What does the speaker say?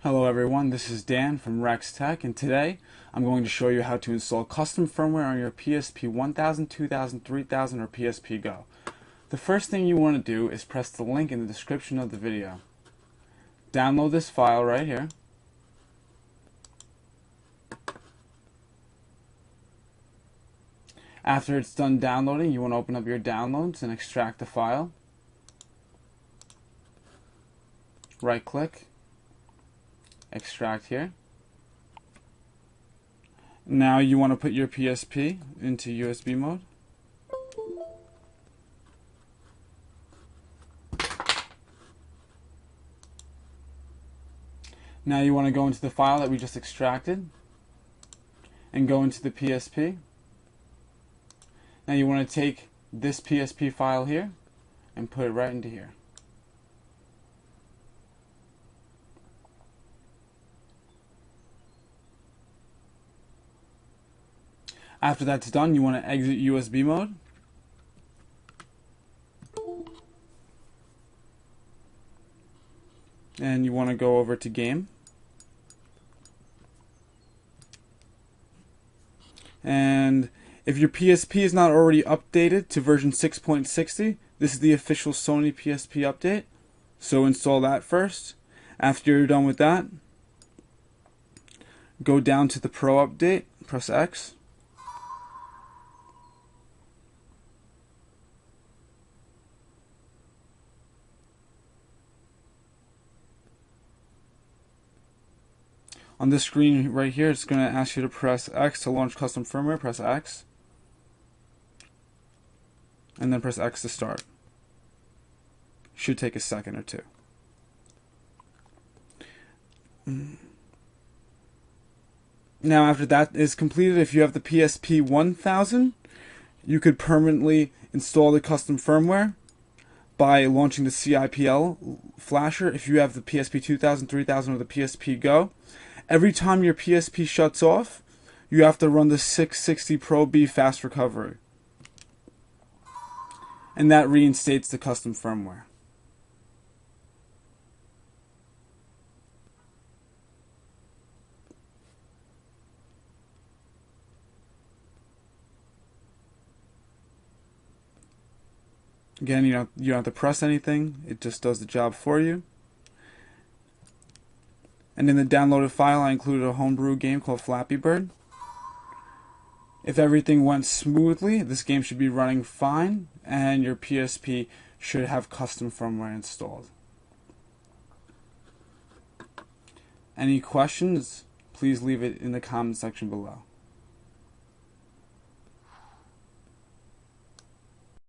Hello everyone, this is Dan from RexXTecH, and today I'm going to show you how to install custom firmware on your PSP 1000, 2000, 3000 or PSP Go. The first thing you want to do is press the link in the description of the video. Download this file right here. After it's done downloading, you want to open up your downloads and extract the file. Right click, extract here. Now you want to put your PSP into USB mode. Now you want to go into the file that we just extracted and go into the PSP. Now you want to take this PSP file here and put it right into here. After that's done, you want to exit USB mode. And you want to go over to game. And if your PSP is not already updated to version 6.60, this is the official Sony PSP update. So install that first. After you're done with that, go down to the Pro update, press X. On this screen right here, it's going to ask you to press X to launch custom firmware. Press X. And then press X to start. Should take a second or two. Now after that is completed, if you have the PSP 1000, you could permanently install the custom firmware by launching the CIPL Flasher. If you have the PSP 2000, 3000 or the PSP Go, every time your PSP shuts off, you have to run the 660 Pro B fast recovery. And that reinstates the custom firmware. Again, you don't have to press anything, it just does the job for you. And in the downloaded file, I included a homebrew game called Flappy. If everything went smoothly, this game should be running fine, and your PSP should have custom firmware installed. Any questions? Please leave it in the comment section below.